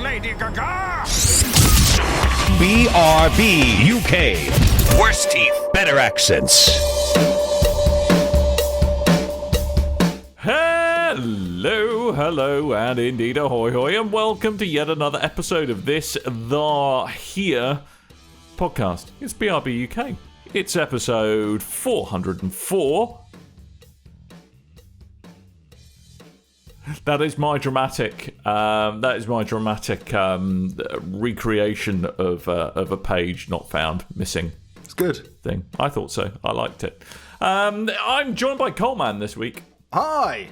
Lady Gaga! BRB UK. Worse teeth, better accents. Hello, and indeed ahoy hoy, and welcome to yet another episode of this The Here podcast. It's BRB UK. It's episode 404. That is my dramatic recreation of a page not found, missing. It's good thing. I thought so. I liked it. I'm joined by Coleman this week. Hi!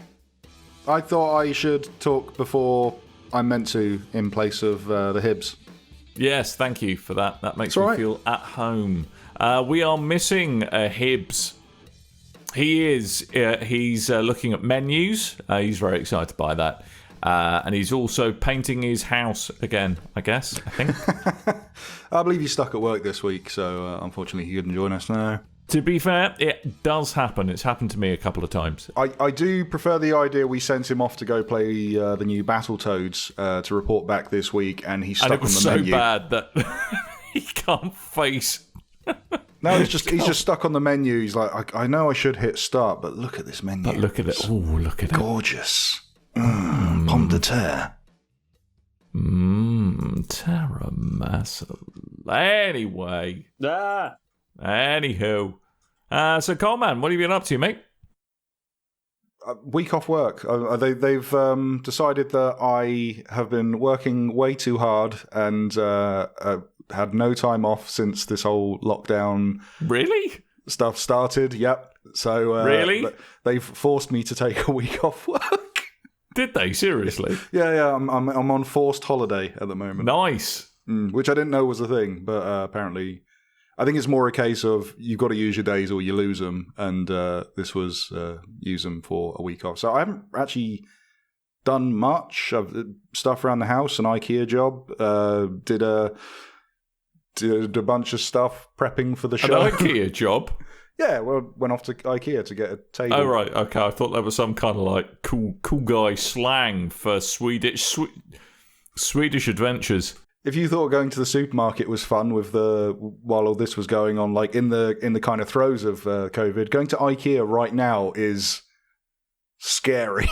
I thought I should talk before I'm meant to, in place of the Hibs. Yes, thank you for that. That makes It's all me right. feel at home. We are missing Hibs. He's looking at menus. He's very excited by that. And he's also painting his house again, I think. I believe he's stuck at work this week, so unfortunately he couldn't join us now. To be fair, it does happen. It's happened to me a couple of times. I do prefer the idea we sent him off to go play the new Battletoads to report back this week, and he's stuck on the menu. And it was so bad that he can't face... No, he's just stuck on the menu. He's like, I know I should hit start, but look at this menu. But look at it. Oh, look at it. Gorgeous. Pomme de terre. Terra Massa. Anyway. Anywho. So, Coleman, what have you been up to, mate? Week off work. They've decided that I have been working way too hard and had no time off since this whole lockdown really stuff started. Yep. So really, they've forced me to take a week off work. Did they seriously? Yeah. I'm on forced holiday at the moment. Nice. Which I didn't know was a thing, but apparently. I think it's more a case of you've got to use your days or you lose them, and this was use them for a week off. So I haven't actually done much. I've stuff around the house, an IKEA job, did a bunch of stuff prepping for the show. An IKEA job? Yeah, well, went off to IKEA to get a table. Oh, right, okay. I thought that was some kind of like cool guy slang for Swedish adventures. If you thought going to the supermarket was fun while all this was going on, like in the kind of throes of COVID, going to IKEA right now is scary.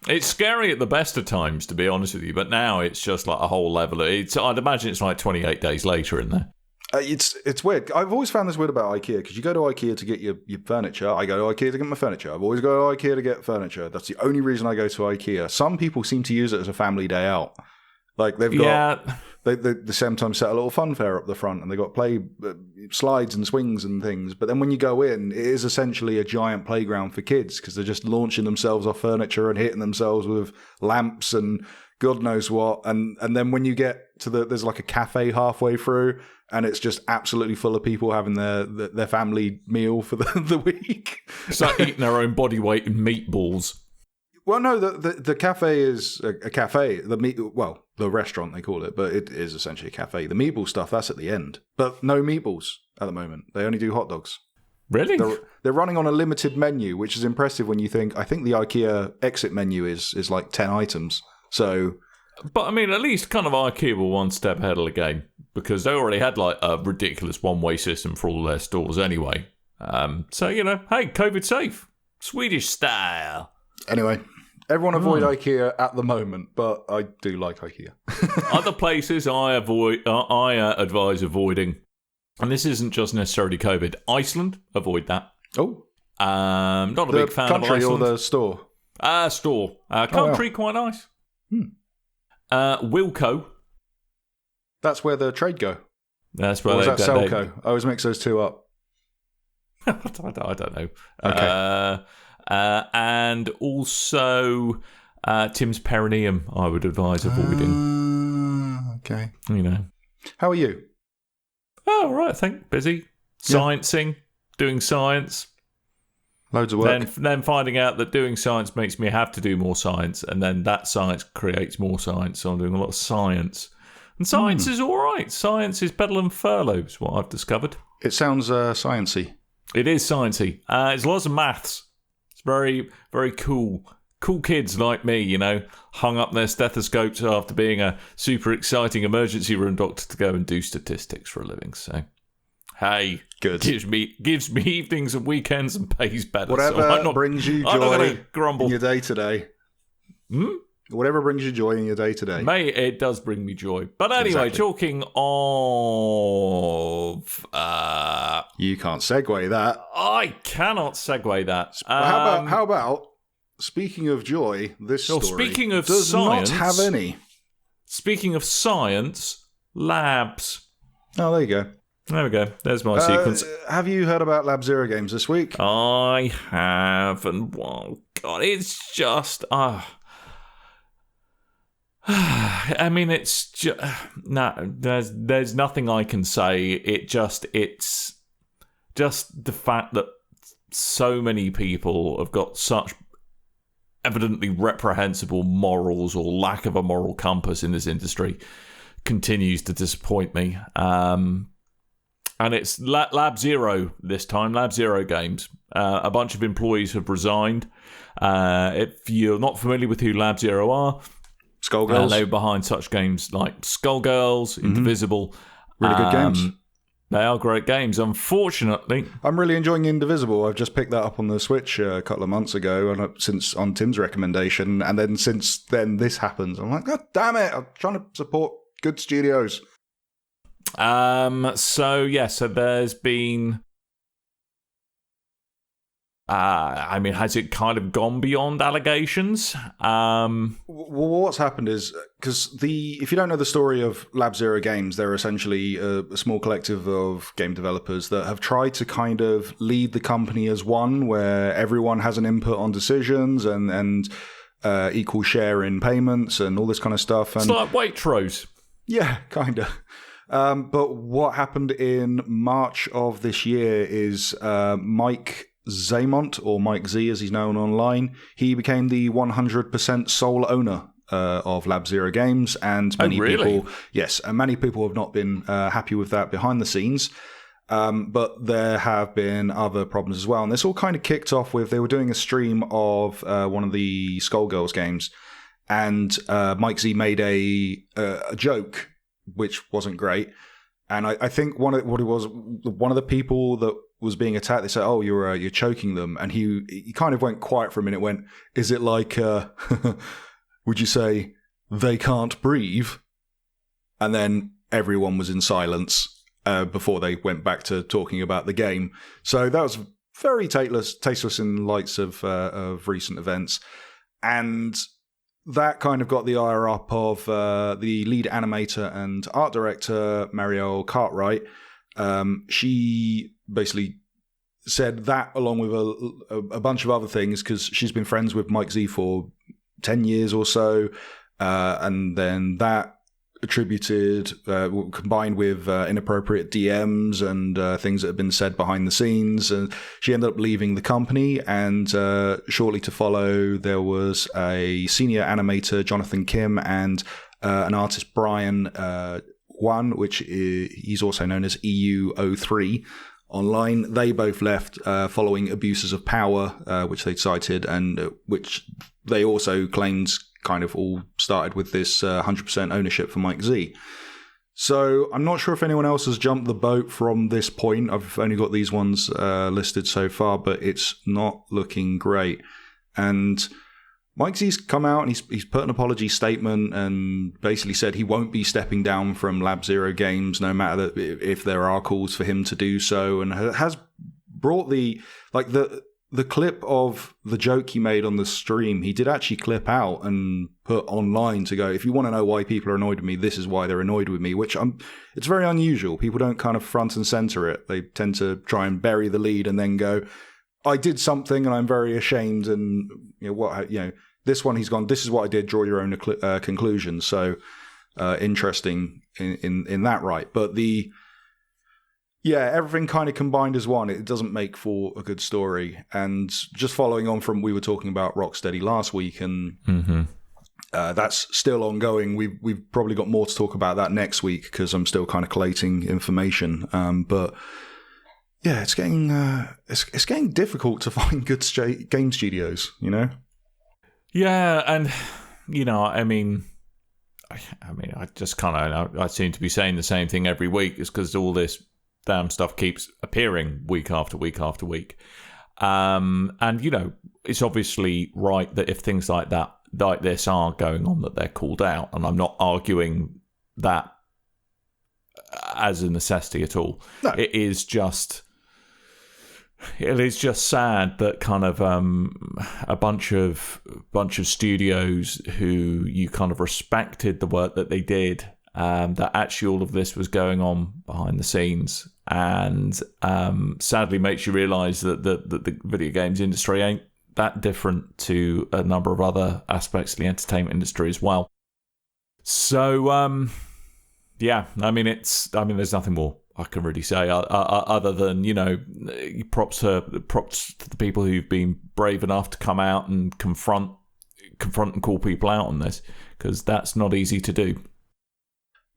It's scary at the best of times, to be honest with you, but now it's just like a whole level. I'd imagine it's like 28 days later in there. It's weird. I've always found this weird about IKEA, because you go to IKEA to get your furniture. I go to IKEA to get my furniture. I've always go to IKEA to get furniture. That's the only reason I go to IKEA. Some people seem to use it as a family day out. Like they've got, they sometimes set a little fun fair up the front, and they've got play slides and swings and things. But then when you go in, it is essentially a giant playground for kids, because they're just launching themselves off furniture and hitting themselves with lamps and God knows what. And then when you get to there's like a cafe halfway through, and it's just absolutely full of people having their family meal for the week. It's like eating their own body weight in meatballs. Well, no, the cafe is a cafe. The restaurant they call it, but it is essentially a cafe. The meatball stuff, that's at the end. But no meatballs at the moment. They only do hot dogs. Really? They're running on a limited menu, which is impressive when you think. I think the IKEA exit menu is like 10 items. So, but I mean, at least kind of IKEA were one step ahead of the game, because they already had like a ridiculous one-way system for all their stores anyway. So, hey, COVID safe. Swedish style. Anyway, everyone avoid IKEA at the moment, but I do like IKEA. Other places I advise avoiding, and this isn't just necessarily COVID. Iceland, avoid that. Oh. Not a big fan of Iceland. The country or the store? Store. Country, quite nice. Wilco. That's where the trade go. That's where or is that Selco? I always mix those two up. I don't know. Okay. And also Tim's Perineum, I would advise avoiding. Okay. How are you? Oh, all right, I think. Busy. Sciencing. Doing science. Loads of work. Then finding out that doing science makes me have to do more science, and then that science creates more science, so I'm doing a lot of science. And science is all right. Science is better than furlough, is what I've discovered. It sounds sciencey. It is sciencey. It's lots of maths. It's very, very cool cool kids like me, you know, hung up their stethoscopes after being a super exciting emergency room doctor to go and do statistics for a living. So, hey, good. gives me evenings and weekends and pays better. Whatever brings you joy grumble in your day today. Whatever brings you joy in your day today. Mate, it does bring me joy. But anyway, talking of... you can't segue that. I cannot segue that. How about, speaking of joy, this story speaking of does science, not have any. Speaking of science, labs. Oh, there you go. There we go. There's my sequence. Have you heard about Lab Zero games this week? I have, and oh God, it's just... I mean, it's just there's nothing I can say. It's just the fact that so many people have got such evidently reprehensible morals or lack of a moral compass in this industry continues to disappoint me. And it's Lab Zero this time, Lab Zero Games. A bunch of employees have resigned. If you're not familiar with who Lab Zero are, Skullgirls. They were behind such games like Skullgirls, Indivisible. Really good games. They are great games. Unfortunately, I'm really enjoying Indivisible. I've just picked that up on the Switch a couple of months ago, and since on Tim's recommendation, and then since then this happens. I'm like, God damn it! I'm trying to support good studios. So there's been. I mean, has it kind of gone beyond allegations? Well, what's happened is, because if you don't know the story of Lab Zero Games, they're essentially a small collective of game developers that have tried to kind of lead the company as one, where everyone has an input on decisions and equal share in payments and all this kind of stuff. And it's like Waitrose. Yeah, kind of. But what happened in March of this year is Mike Zaymont, or Mike Z as he's known online, he became the 100% sole owner of Lab Zero Games, and many people have not been happy with that behind the scenes. But there have been other problems as well, and this all kind of kicked off with they were doing a stream of one of the Skullgirls games, and Mike Z made a joke which wasn't great. And I think one of the people that was being attacked, they said, "Oh, you're choking them," and he kind of went quiet for a minute. Went, "Is it like, would you say they can't breathe?" And then everyone was in silence before they went back to talking about the game. So that was very tasteless in lights of recent events, and that kind of got the ire up of the lead animator and art director, Marielle Cartwright. She basically said that, along with a bunch of other things, because she's been friends with Mike Z for 10 years or so. And then that attributed, combined with inappropriate DMs and things that have been said behind the scenes, and she ended up leaving the company. And shortly to follow, there was a senior animator, Jonathan Kim, and an artist, Brian Wan, which he's also known as EU03 online. They both left following abuses of power, which they'd cited, and which they also claimed kind of all started with this 100% ownership for Mike Z. So I'm not sure if anyone else has jumped the boat from this point. I've only got these ones listed so far, but it's not looking great. And Mike Z's come out and he's put an apology statement and basically said he won't be stepping down from Lab Zero Games, no matter if there are calls for him to do so, and has brought the clip of the joke he made on the stream. He did actually clip out and put online to go, if you want to know why people are annoyed with me, this is why they're annoyed with me, which it's very unusual. People don't kind of front and center it. They tend to try and bury the lead and then go, I did something and I'm very ashamed, and this one he's gone, this is what I did, draw your own conclusions. So interesting in that right. But everything kind of combined as one, it doesn't make for a good story. And just following on from, we were talking about Rocksteady last week, and that's still ongoing. We've probably got more to talk about that next week, because I'm still kind of collating information. But yeah, it's getting difficult to find good game studios, you know? Yeah, and I just kind of I seem to be saying the same thing every week. It's because all this damn stuff keeps appearing week after week after week. And it's obviously right that if things like this are going on, that they're called out, and I'm not arguing that as a necessity at all. No. It is just sad that kind of a bunch of studios who you kind of respected the work that they did, that actually all of this was going on behind the scenes, and sadly makes you realise that the video games industry ain't that different to a number of other aspects of the entertainment industry as well. So there's nothing more I can really say other than props to the people who've been brave enough to come out and confront and call people out on this, because that's not easy to do.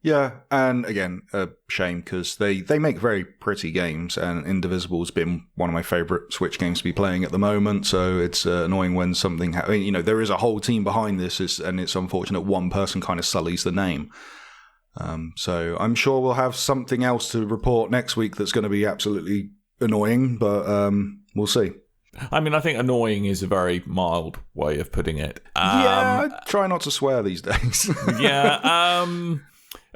Yeah, and again, a shame, because they make very pretty games, and Indivisible's been one of my favourite Switch games to be playing at the moment, so it's annoying when something there is a whole team behind this, and it's unfortunate one person kind of sullies the name. So I'm sure we'll have something else to report next week that's going to be absolutely annoying, but we'll see. I mean, I think annoying is a very mild way of putting it. I try not to swear these days. Yeah,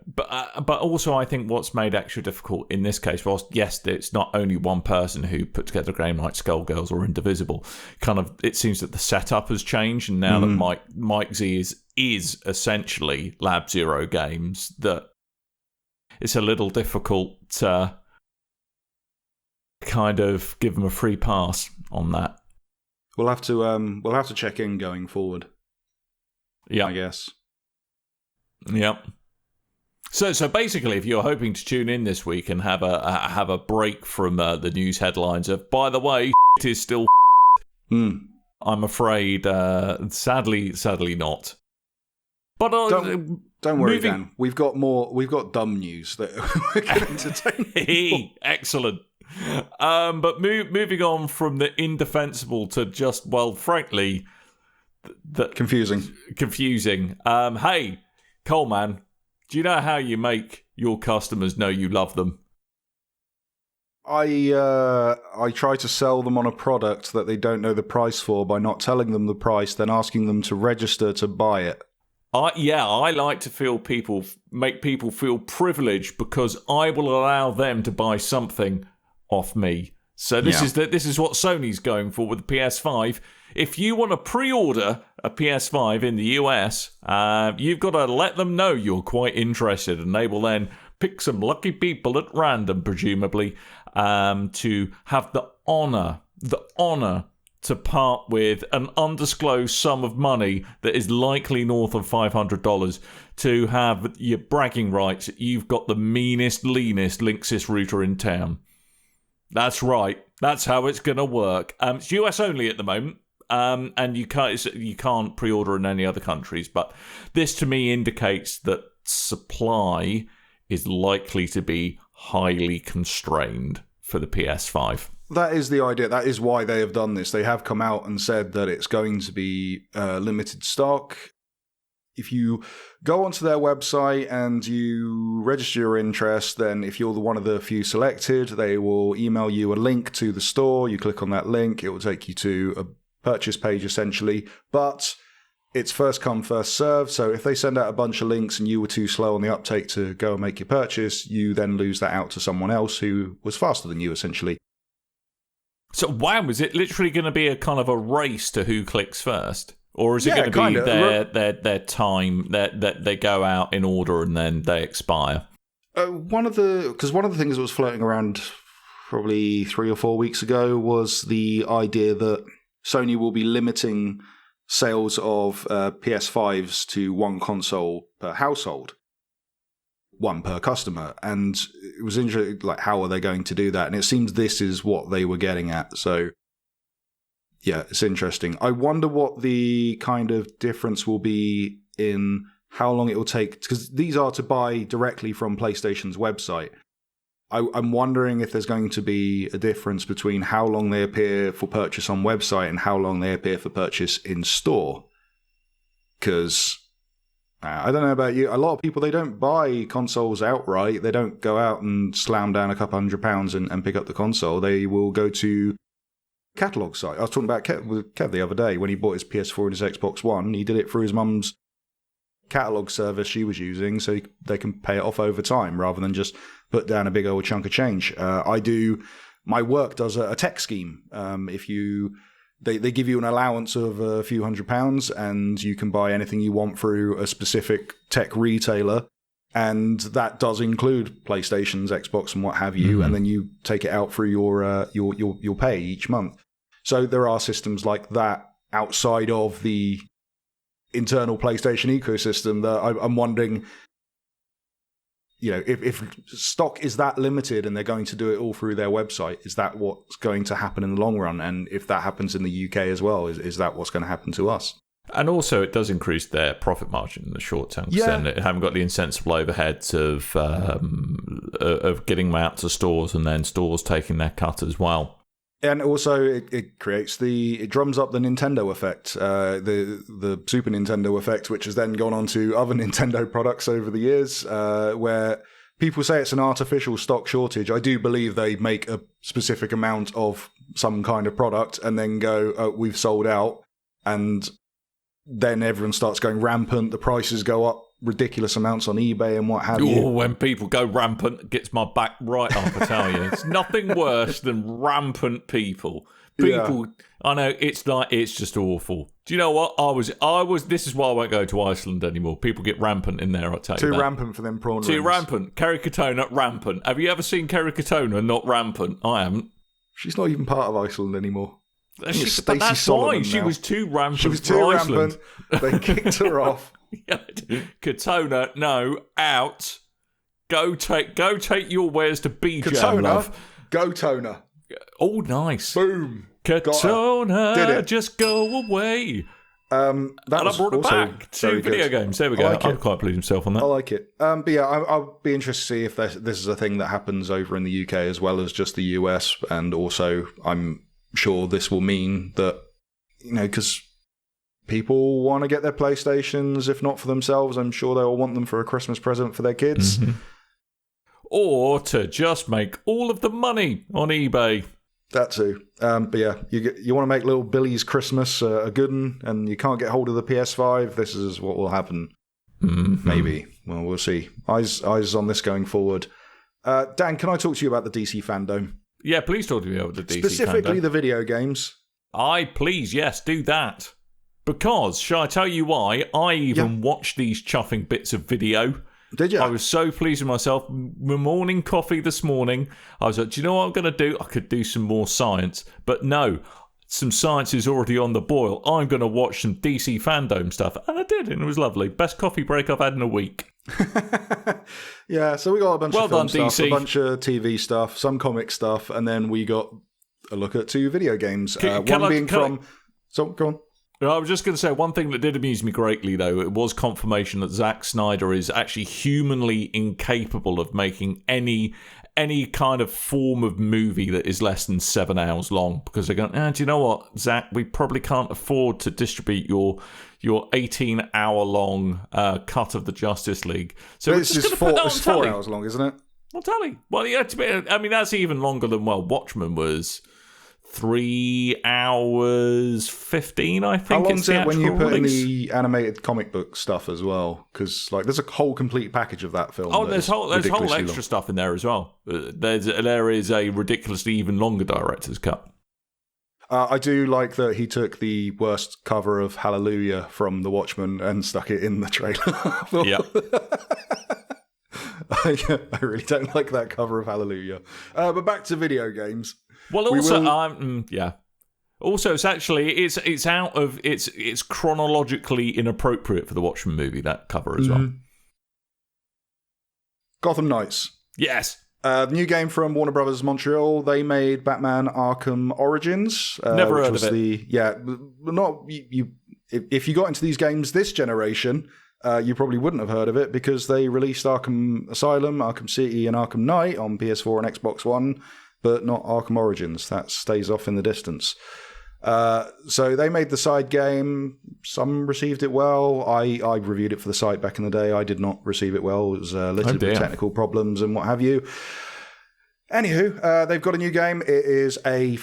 but also I think what's made extra difficult in this case, whilst yes, it's not only one person who put together a game like Skullgirls or Indivisible, kind of it seems that the setup has changed, and now that Mike Z is essentially Lab Zero Games, that it's a little difficult to kind of give them a free pass on that. We'll have to check in going forward. Yeah, I guess. Yep. So basically, if you're hoping to tune in this week and have a break from the news headlines of, by the way, it is still, I'm afraid, sadly not. But don't worry, Dan. We've got dumb news that we can entertain. Excellent. But moving on from the indefensible to just, well, frankly, confusing. Hey, Coleman, do you know how you make your customers know you love them? I try to sell them on a product that they don't know the price for by not telling them the price, then asking them to register to buy it. I like to make people feel privileged, because I will allow them to buy something off me. So this is what Sony's going for with the PS5. If you want to pre-order a PS5 in the US, you've got to let them know you're quite interested, and they will then pick some lucky people at random, presumably, to have the honour to part with an undisclosed sum of money that is likely north of $500 to have your bragging rights. You've got the meanest, leanest Linksys router in town. That's right. That's how it's going to work. It's US only at the moment. And you can't pre-order in any other countries, but this to me indicates that supply is likely to be highly constrained for the PS5. That is the idea. That is why they have done this. They have come out and said that it's going to be limited stock. If you go onto their website and you register your interest, then if you're one of the few selected, they will email you a link to the store. You click on that link, it will take you to a purchase page essentially, but it's first come, first serve. So if they send out a bunch of links and you were too slow on the uptake to go and make your purchase, you then lose that out to someone else who was faster than you essentially. So wow, is it literally going to be a kind of a race to who clicks first? Or is it going to be their time that they go out in order and then they expire? One of the things that was floating around probably 3 or 4 weeks ago was the idea that Sony will be limiting sales of PS5s to one console per household, one per customer. And it was interesting, like, how are they going to do that? And it seems this is what they were getting at. So, yeah, it's interesting. I wonder what the kind of difference will be in how long it will take, because these are to buy directly from PlayStation's website. I'm wondering if there's going to be a difference between how long they appear for purchase on website and how long they appear for purchase in store. because I don't know about you. A lot of people, they don't buy consoles outright. They don't go out and slam down a couple £100 and pick up the console. They will go to catalogue site. I was talking about Kev the other day when he bought his PS4 and his Xbox One. He did it through his mum's catalogue service she was using, so they can pay it off over time rather than just put down a big old chunk of change. My work does a tech scheme. They give you an allowance of a few £100 and you can buy anything you want through a specific tech retailer. And that does include PlayStations, Xbox, and what have you. And then you take it out through your pay each month. So there are systems like that outside of the internal PlayStation ecosystem that I'm wondering, if stock is that limited and they're going to do it all through their website, is that what's going to happen in the long run? And if that happens in the UK as well, is that what's going to happen to us? And also, it does increase their profit margin in the short term, because then they haven't got the insensible overheads of getting them out to stores and then stores taking their cut as well. And also, it creates it drums up the Nintendo effect, the Super Nintendo effect, which has then gone on to other Nintendo products over the years, where people say it's an artificial stock shortage. I do believe they make a specific amount of some kind of product and then go, oh, we've sold out. And then everyone starts going rampant. The prices go up ridiculous amounts on eBay and what have you. When people go rampant, it gets my back right up, I tell you. It's nothing worse than rampant people. I know, it's just awful. Do you know what? This is why I won't go to Iceland anymore. People get rampant in there, I'll tell you. Too rampant for them prawn rings. Too rampant. Kerry Katona, rampant. Have you ever seen Kerry Katona not rampant? I haven't. She's not even part of Iceland anymore. But that's why she was too rampant. She was too rampant. They kicked her off. Katona, no, out. Go take your wares to BJ. Katona, go toner. Oh, nice. Boom. Katona, just go away. And I brought it back to video games. There we go. I'm quite pleased with myself on that. I like it. But yeah, I'll be interested to see if this is a thing that happens over in the UK as well as just the US. And also, I'm sure this will mean that, because people want to get their PlayStations, if not for themselves, I'm sure they'll want them for a Christmas present for their kids. Mm-hmm. Or to just make all of the money on eBay. That too. But yeah, you want to make little Billy's Christmas a good one, and you can't get hold of the PS5, this is what will happen. Mm-hmm. Maybe. Well, we'll see. Eyes on this going forward. Dan, can I talk to you about the DC Fandome? Yeah, please talk to me about the DC Specifically Fandome. The video games. Please, yes, do that. Because, shall I tell you why? I even watched these chuffing bits of video. Did you? I was so pleased with myself. My morning coffee this morning, I was like, do you know what I'm going to do? I could do some more science. But no, some science is already on the boil. I'm going to watch some DC Fandome stuff. And I did, and it was lovely. Best coffee break I've had in a week. Yeah, so we got a bunch of film stuff, DC. A bunch of TV stuff, some comic stuff, and then we got a look at 2 video games. So go on. I was just going to say, one thing that did amuse me greatly, though, it was confirmation that Zack Snyder is actually humanly incapable of making any kind of form of movie that is less than 7 hours long. Because they're going, do you know what, Zack, we probably can't afford to distribute your 18-hour-long cut of the Justice League. So it's just 4 hours long, isn't it? Well, telly. Well, yeah, that's even longer than, Watchmen was. 3 hours 15, I think. How long is it when you put release? in the animated comic book stuff as well? Because there's a whole complete package of that film. Oh, there's whole extra stuff in there as well. There is a ridiculously even longer director's cut. I do like that he took the worst cover of Hallelujah from The Watchmen and stuck it in the trailer. Yeah. I really don't like that cover of Hallelujah. But back to video games. Well, also, Also, it's actually it's chronologically inappropriate for the Watchmen movie, that cover as well. Gotham Knights. Yes. The new game from Warner Brothers Montreal. They made Batman Arkham Origins. Never heard of it. If you got into these games this generation, you probably wouldn't have heard of it because they released Arkham Asylum, Arkham City, and Arkham Knight on PS4 and Xbox One, but not Arkham Origins. That stays off in the distance. So they made the side game. Some received it well. I reviewed it for the site back in the day. I did not receive it well. It was littered with technical problems and what have you. Anywho, they've got a new game. It is a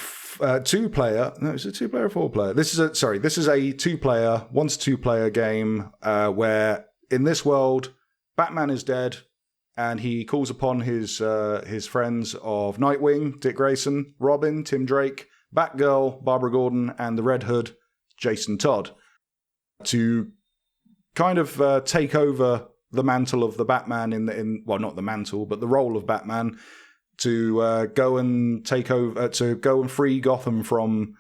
two-player. No, is it two-player or four-player? This is a two-player, 1 to 2 player game where in this world, Batman is dead, and he calls upon his friends of Nightwing, Dick Grayson, Robin, Tim Drake, Batgirl, Barbara Gordon, and the Red Hood, Jason Todd, to kind of take over the mantle of the Batman well, not the mantle, but the role of Batman, to go and take over, to go and free Gotham from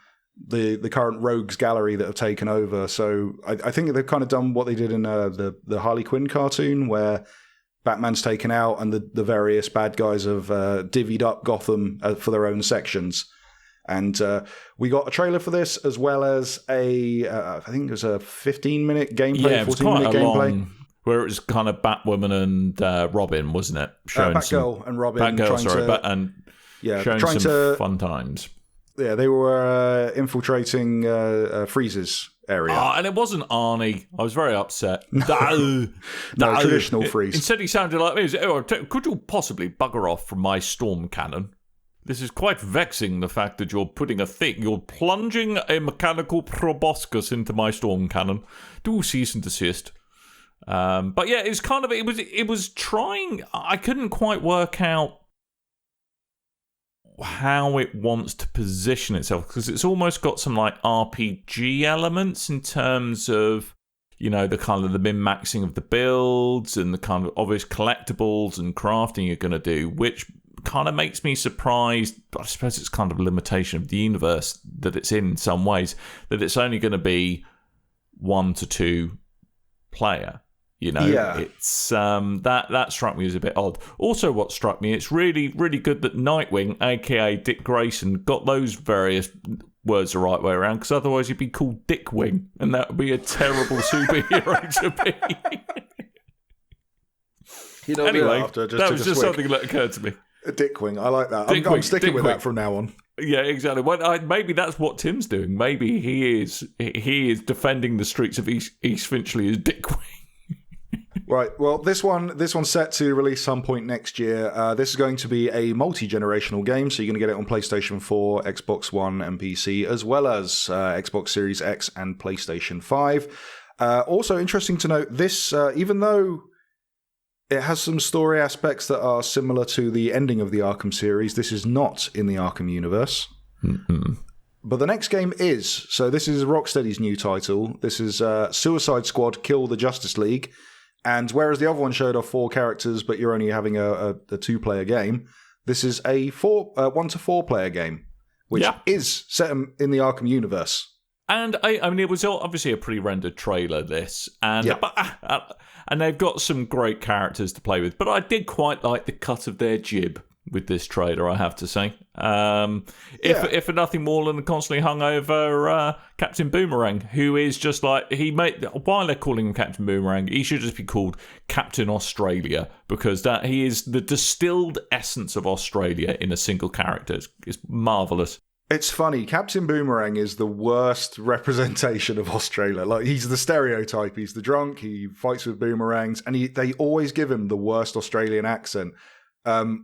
the current rogues gallery that have taken over. So I think they've kind of done what they did in the Harley Quinn cartoon, where Batman's taken out and the various bad guys have divvied up Gotham for their own sections. And we got a trailer for this, as well as I think it was a 15-minute gameplay, 14-minute gameplay. Where it was kind of Batwoman and Robin, wasn't it? Showing Batgirl and Robin. Showing some fun times. Yeah, they were infiltrating Freeze's area. And it wasn't Arnie. I was very upset. No, traditional Freeze. Instead, he sounded like me. Could you possibly bugger off from my storm cannon? This is quite vexing, the fact that you're plunging a mechanical proboscis into my storm cannon. Do cease and desist. But yeah, it's kind of it was trying. I couldn't quite work out how it wants to position itself, because it's almost got some like RPG elements in terms of, the kind of the min-maxing of the builds and the kind of obvious collectibles and crafting you're going to do, which kind of makes me surprised. I suppose it's kind of a limitation of the universe that it's in some ways, that it's only going to be 1 to 2 player. It's that struck me as a bit odd. Also, what struck me, it's really, really good that Nightwing, aka Dick Grayson, got those various words the right way around, because otherwise he'd be called Dickwing, and that would be a terrible superhero to be. Anyway, that was just something that occurred to me. Dickwing, I like that. I'm sticking with that from now on. Yeah, exactly. Well, maybe that's what Tim's doing. Maybe he is defending the streets of East Finchley as Dickwing. Right. Well, this one's set to release some point next year. This is going to be a multi-generational game, so you're going to get it on PlayStation 4, Xbox One, and PC, as well as Xbox Series X and PlayStation 5. Also, interesting to note, this, even though it has some story aspects that are similar to the ending of the Arkham series, this is not in the Arkham universe. Mm-hmm. But the next game is. So this is Rocksteady's new title. This is Suicide Squad Kill the Justice League. And whereas the other one showed off 4 characters, but you're only having a 2-player game, this is a 1 to 4 player game, which is set in the Arkham universe. And I mean, it was obviously a pre-rendered trailer, this, and they've got some great characters to play with. But I did quite like the cut of their jib with this trailer, I have to say. If for nothing more than the constantly hungover Captain Boomerang, who is just like, while they're calling him Captain Boomerang, he should just be called Captain Australia, because he is the distilled essence of Australia in a single character. It's marvellous. It's funny, Captain Boomerang is the worst representation of Australia. Like, he's the stereotype. He's the drunk, he fights with boomerangs, and they always give him the worst Australian accent.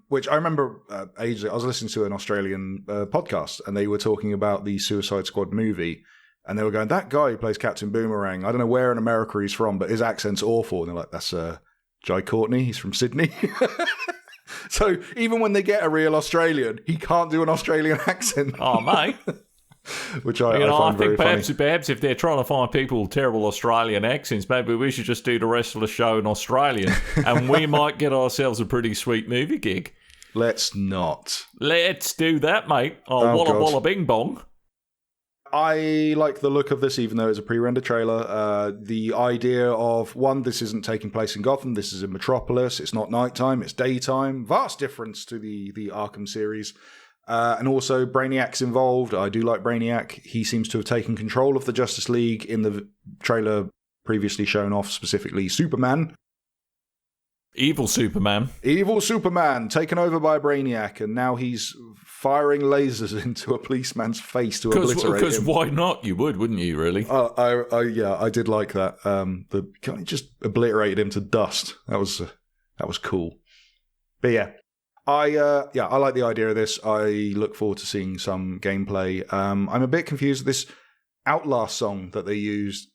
Which I remember ages ago, I was listening to an Australian podcast, and they were talking about the Suicide Squad movie, and they were going, that guy who plays Captain Boomerang, I don't know where in America he's from, but his accent's awful. And they're like, that's Jai Courtney, he's from Sydney. So even when they get a real Australian, he can't do an Australian accent. Oh, mate. Which I find very funny. Perhaps if they're trying to find people with terrible Australian accents, maybe we should just do the rest of the show in Australian, and we might get ourselves a pretty sweet movie gig. Let's not. Let's do that, mate. Walla walla bing bong. I like the look of this, even though it's a pre-rendered trailer. The idea of, one, this isn't taking place in Gotham, this is in Metropolis, it's not nighttime, it's daytime. Vast difference to the Arkham series. And also, Brainiac's involved. I do like Brainiac. He seems to have taken control of the Justice League in the trailer previously shown off, specifically Superman. Evil Superman. Evil Superman, taken over by Brainiac, and now he's firing lasers into a policeman's face to obliterate him. Because why not? You would, wouldn't you, really? I did like that. He just obliterated him to dust. That was cool. But yeah. I like the idea of this. I look forward to seeing some gameplay. I'm a bit confused with this Outcast song that they used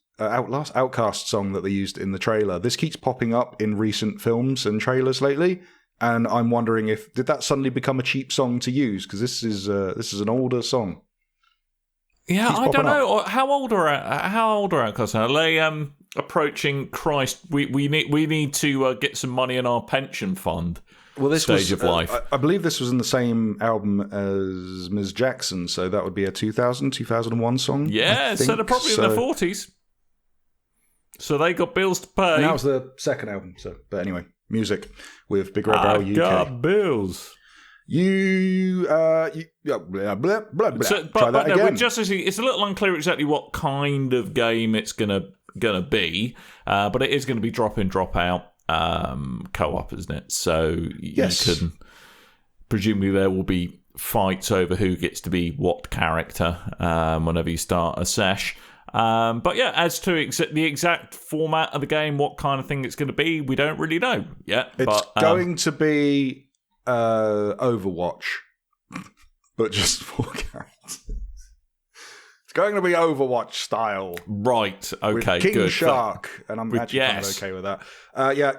in the trailer. This keeps popping up in recent films and trailers lately, and I'm wondering did that suddenly become a cheap song to use, because this is an older song. Yeah, I don't know how old are Outcast now. Are they approaching Christ? We need to get some money in our pension fund. Well, this stage of life. I believe this was in the same album as Ms. Jackson, so that would be a 2001 song. Yeah, so they're probably in their 40s. So they got bills to pay. And that was the second album. But anyway, music with BigRedBarel UK. Got bills. Blah, blah, blah. Try that again. It's a little unclear exactly what kind of game it's gonna be, but it is going to be drop in, drop out. Co-op, isn't it? So yes. You can presumably there will be fights over who gets to be what character whenever you start a sesh. But yeah, as to the exact format of the game, what kind of thing it's going to be, we don't really know yet. It's going to be Overwatch, but just 4 characters. It's going to be Overwatch style. Right, okay, with King good. Shark, and I'm actually kind of okay with that.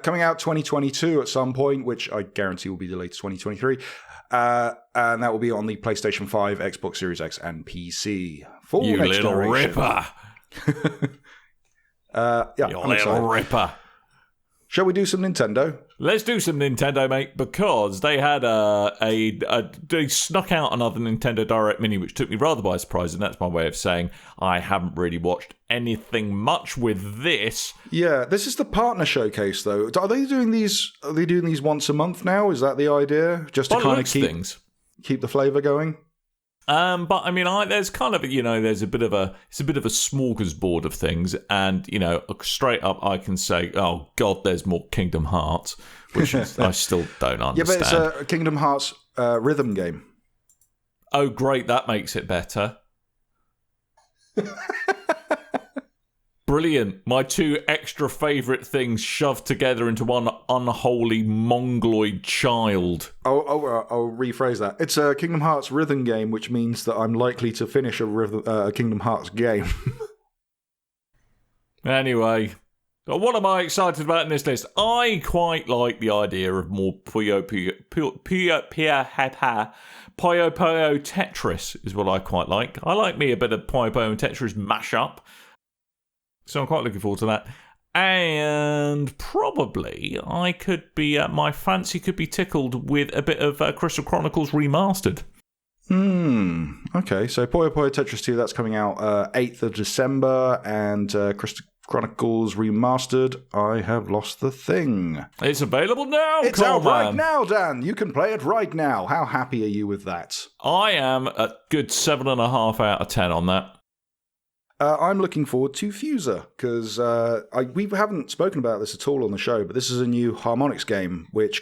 Coming out 2022 at some point, which I guarantee will be delayed to 2023. And that will be on the PlayStation 5, Xbox Series X, and PC. Full you next little generation. ripper. You little ripper. Shall we do some Nintendo? Let's do some Nintendo, mate, because they had they snuck out another Nintendo Direct Mini, which took me rather by surprise, and that's my way of saying I haven't really watched anything much with this. Yeah, this is the partner showcase, though. Are they doing these once a month now? Is that the idea? Just to kind of keep the flavour going? But I mean, there's kind of there's a bit of a smorgasbord of things, and straight up I can say, oh god, there's more Kingdom Hearts, which I still don't understand. Yeah, but it's a Kingdom Hearts rhythm game. Oh great, that makes it better. Brilliant. My 2 extra favourite things shoved together into one unholy mongoloid child. I'll rephrase that. It's a Kingdom Hearts rhythm game, which means that I'm likely to finish a Kingdom Hearts game. Anyway, what am I excited about in this list? I quite like the idea of more Puyo Puyo Tetris is what I quite like. I like me a bit of Puyo Puyo and Tetris mashup. So I'm quite looking forward to that. And probably I could be, my fancy could be tickled with a bit of Crystal Chronicles Remastered. Okay, so Puyo Puyo Tetris 2, that's coming out 8th of December, and Crystal Chronicles Remastered, I have lost the thing. It's available now, It's Coleman. out right now, Dan. You can play it right now. How happy are you with that? I am a good 7.5 out of 10 on that. I'm looking forward to Fuser, because we haven't spoken about this at all on the show, but this is a new Harmonix game, which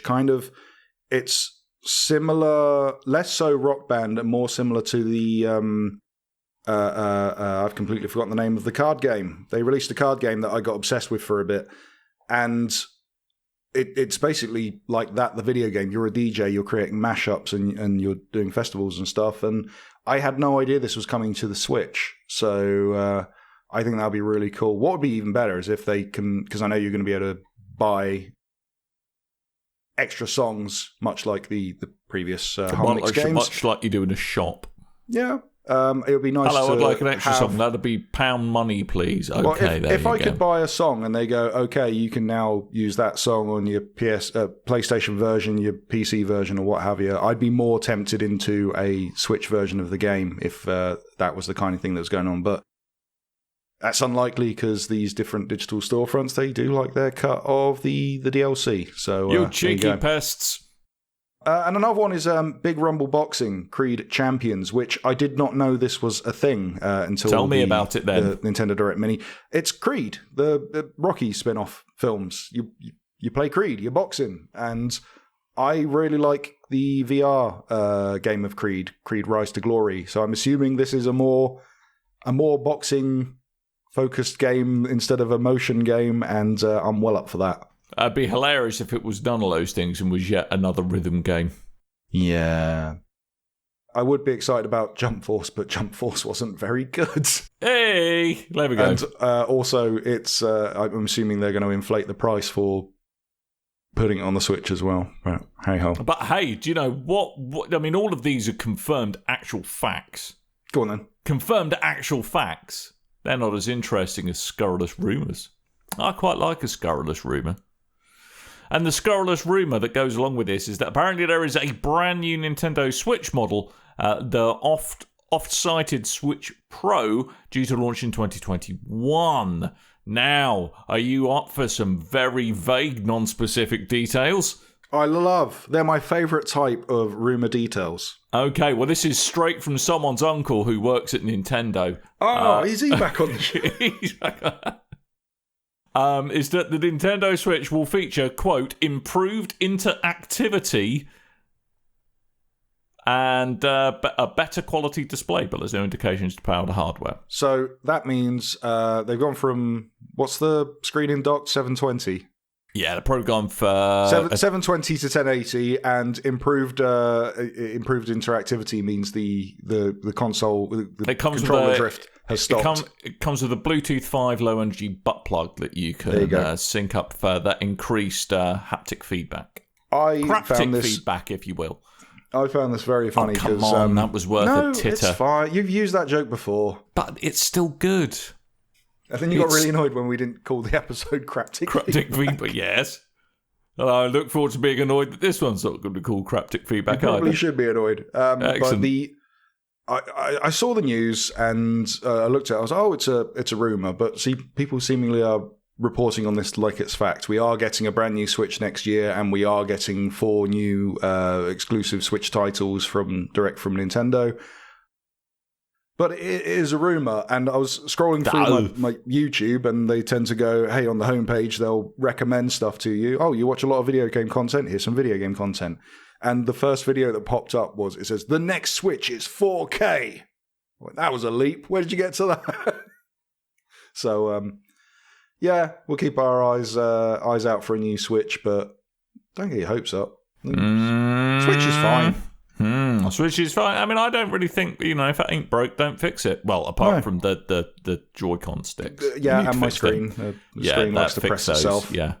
it's similar, less so Rock Band, and more similar to the, I've completely forgotten the name of the card game. They released a card game that I got obsessed with for a bit, and it's basically like that, the video game. You're a DJ, you're creating mashups, and you're doing festivals and stuff, and I had no idea this was coming to the Switch, so I think that'll be really cool. What would be even better is if they can, because I know you're going to be able to buy extra songs, much like the previous Harmonix games. Much like you do in a shop. Yeah. It would be nice to Hello, I'd like an extra song. That'd be pound money, please. Okay, well, if I could buy a song and they go, okay, you can now use that song on your PlayStation version, your PC version, or what have you, I'd be more tempted into a Switch version of the game if that was the kind of thing that was going on. But that's unlikely because these different digital storefronts, they do like their cut of the DLC. So you cheeky pests. And another one is Big Rumble Boxing Creed Champions, which I did not know this was a thing until Tell me about it then. The Nintendo Direct Mini. It's Creed, the Rocky spin-off films. You play Creed, you're boxing, and I really like the VR game of Creed Rise to Glory. So I'm assuming this is a more boxing focused game instead of a motion game, and I'm well up for that. It'd be hilarious if it was none of those things and was yet another rhythm game. Yeah. I would be excited about Jump Force, but Jump Force wasn't very good. Hey, there we go. And also, it's I'm assuming they're going to inflate the price for putting it on the Switch as well. But hey ho. But hey, do you know what? I mean, all of these are confirmed actual facts. Go on then. Confirmed actual facts. They're not as interesting as scurrilous rumours. I quite like a scurrilous rumour. And the scurrilous rumour that goes along with this is that apparently there is a brand new Nintendo Switch model, the oft-cited Switch Pro, due to launch in 2021. Now, are you up for some very vague, non-specific details? They're my favourite type of rumour details. Okay, well, this is straight from someone's uncle who works at Nintendo. Oh, is he back on the show? He's back on. Is that the Nintendo Switch will feature, quote, improved interactivity and a better quality display, but there's no indications to power the hardware. So that means they've gone from, what's the screen in dock, 720? Yeah, they've probably gone for 720 to 1080, and improved interactivity means the console, the controller drift has stopped. It comes with a Bluetooth 5 low energy butt plug that you can sync up for that increased haptic feedback. Craptic feedback, if you will. I found this very funny. Come on, that was worth a titter. It's fine. You've used that joke before, but it's still good. I think you got really annoyed when we didn't call the episode Craptic Feedback. Yes. And I look forward to being annoyed that this one's not going to be called Craptic Feedback. You probably should be annoyed. Excellent. But I saw the news and I looked at it. I was like, it's a rumour. But see, people seemingly are reporting on this like it's fact. We are getting a brand new Switch next year, and we are getting 4 new exclusive Switch titles direct from Nintendo. But it is a rumour, and I was scrolling through my YouTube, and they tend to go, hey, on the homepage, they'll recommend stuff to you. Oh, you watch a lot of video game content? Here's some video game content. And the first video that popped up it says, the next Switch is 4K. Well, that was a leap. Where did you get to that? So, yeah, we'll keep our eyes out for a new Switch, but don't get your hopes up. Switch is fine. Switch is fine. I mean, I don't really think, if it ain't broke, don't fix it. Well, apart from the Joy-Con sticks. And my screen. The screen likes to press itself. Yeah,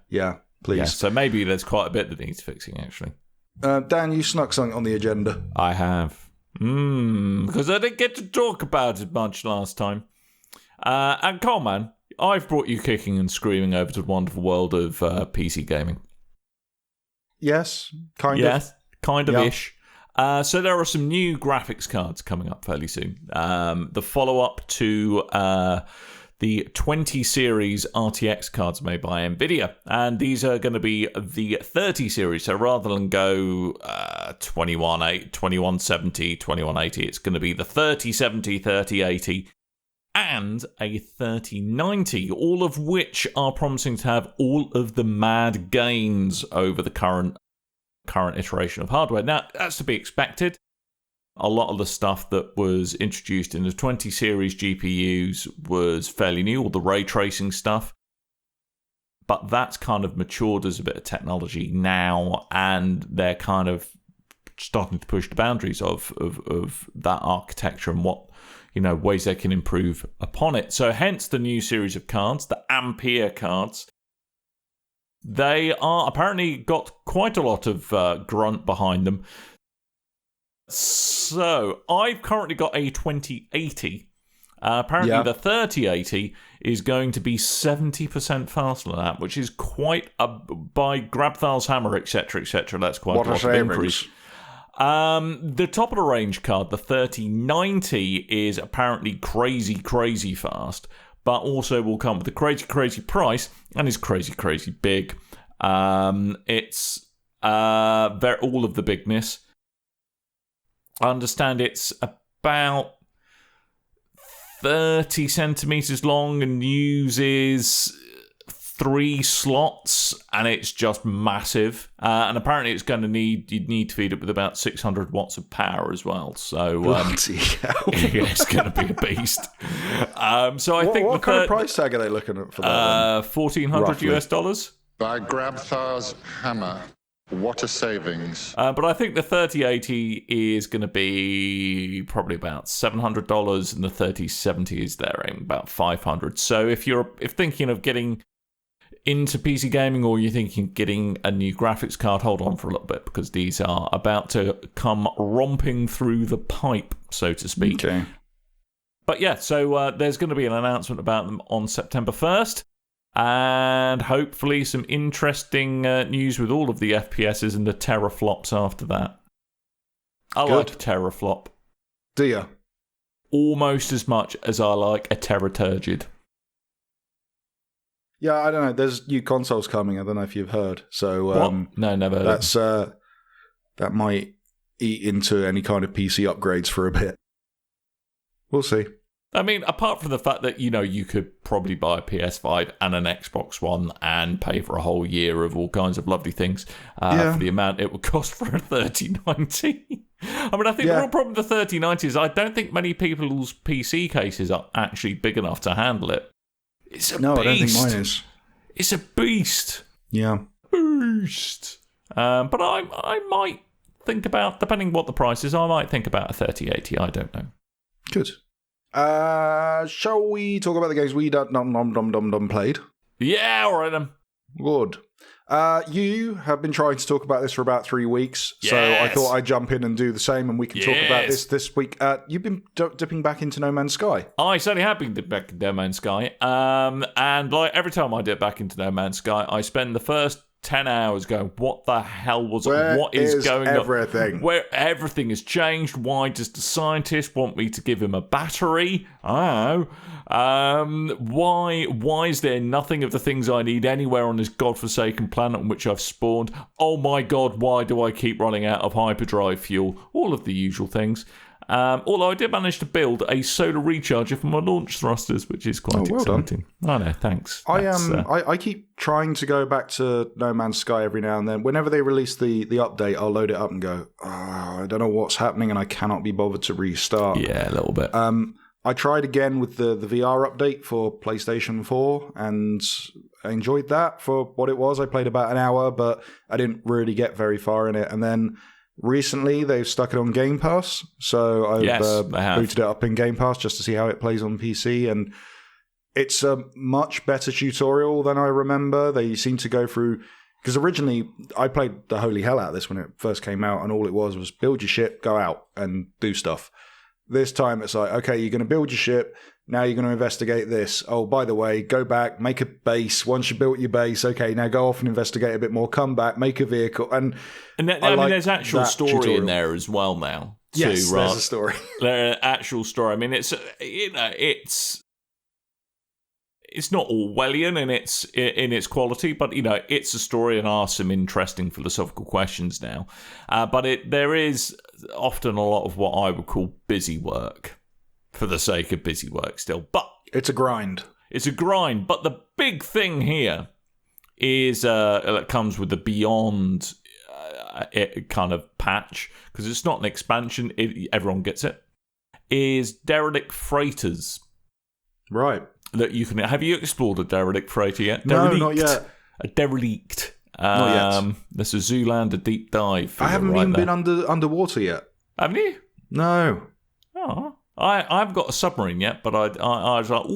please. Yeah, so maybe there's quite a bit that needs fixing, actually. Dan, you snuck something on the agenda. I have. Because I didn't get to talk about it much last time. And Coleman, I've brought you kicking and screaming over to the wonderful world of PC gaming. Yes, kind of. Yes, kind of ish. So there are some new graphics cards coming up fairly soon. The follow-up to the 20 series RTX cards made by NVIDIA. And these are going to be the 30 series. So rather than go 2170, 2180, it's going to be the 3070, 3080, and a 3090, all of which are promising to have all of the mad gains over the current iteration of hardware. Now, that's to be expected. A lot of the stuff that was introduced in the 20 series GPUs was fairly new, all the ray tracing stuff. But that's kind of matured as a bit of technology now, and they're kind of starting to push the boundaries of that architecture and what ways they can improve upon it. So hence the new series of cards, the Ampere cards. They are apparently got quite a lot of grunt behind them. So I've currently got a 2080. Apparently the 3080 is going to be 70% faster than that, which is quite by Grabthal's hammer, etc., etc. That's quite a lot of increase. The top of the range card, the 3090, is apparently crazy, crazy fast, but also will come with a crazy, crazy price and is crazy, crazy big. It's all of the bigness. I understand it's about 30 centimeters long and uses 3 slots, and it's just massive. And apparently you'd need to feed it with about 600 watts of power as well. So it's going to be a beast. So I think what kind of price tag are they looking at for that? $1,400 US. By Grabthar's hammer. What a savings. But I think the 3080 is going to be probably about $700, and the 3070 is there aiming about $500. So if thinking of getting into PC gaming, or you're thinking of getting a new graphics card, hold on for a little bit, because these are about to come romping through the pipe, so to speak. Okay. But yeah, so there's going to be an announcement about them on September 1st. And hopefully some interesting news with all of the FPSs and the teraflops after that. I like a teraflop. Do you? Almost as much as I like a teraturgid. Yeah, I don't know. There's new consoles coming. I don't know if you've heard. So what? No, never heard. That might eat into any kind of PC upgrades for a bit. We'll see. I mean, apart from the fact that, you could probably buy a PS5 and an Xbox One and pay for a whole year of all kinds of lovely things for the amount it would cost for a 3090. I mean, I think the real problem with the 3090 is I don't think many people's PC cases are actually big enough to handle it. It's a beast. I don't think mine is. It's a beast. Yeah. Beast. But I might think about, depending what the price is, I might think about a 3080. I don't know. Good. Shall we talk about the games we done played? Yeah, all right then. Good. You have been trying to talk about this for about 3 weeks, so I thought I'd jump in and do the same, and we can talk about this week. You've been dipping back into No Man's Sky. I certainly have been dipping back into No Man's Sky, and like every time I dip back into No Man's Sky, I spend the first 10 hours going, what the hell was it? What is going everything? on? Where everything has changed. Why does the scientist want me to give him a battery? I don't know. Why is there nothing of the things I need anywhere on this godforsaken planet on which I've spawned? Oh my god, why do I keep running out of hyperdrive fuel? All of the usual things. Although I did manage to build a solar recharger for my launch thrusters, which is quite exciting. I know, thanks. I keep trying to go back to No Man's Sky every now and then. Whenever they release the update, I'll load it up and go, I don't know what's happening, and I cannot be bothered to restart. Yeah, a little bit. I tried again with the VR update for PlayStation 4, and I enjoyed that for what it was. I played about an hour, but I didn't really get very far in it. And then recently, they've stuck it on Game Pass, so I've booted it up in Game Pass just to see how it plays on PC, and it's a much better tutorial than I remember. They seem to go through, because originally I played the holy hell out of this when it first came out, and all it was build your ship, go out and do stuff. This time it's like, okay, you're going to build your ship, now you're going to investigate this. Oh, by the way, go back, make a base. Once you built your base, okay, now go off and investigate a bit more, come back, make a vehicle. And there's actual story tutorial in there as well now. Yes, there's a story. There's an actual story. I mean, it's not Orwellian in its quality, but it's a story and asks some interesting philosophical questions now. But there is often a lot of what I would call busy work for the sake of busy work still. But it's a grind. It's a grind. But the big thing here is that comes with the Beyond kind of patch, because it's not an expansion. Everyone gets it. Is derelict freighters. Right. That you can. Have you explored a derelict freighter yet? No, not yet. A derelict. Not yet. There's a Zoolander deep dive. I haven't even been underwater yet. Haven't you? No. Oh, I haven't got a submarine yet, but I was like,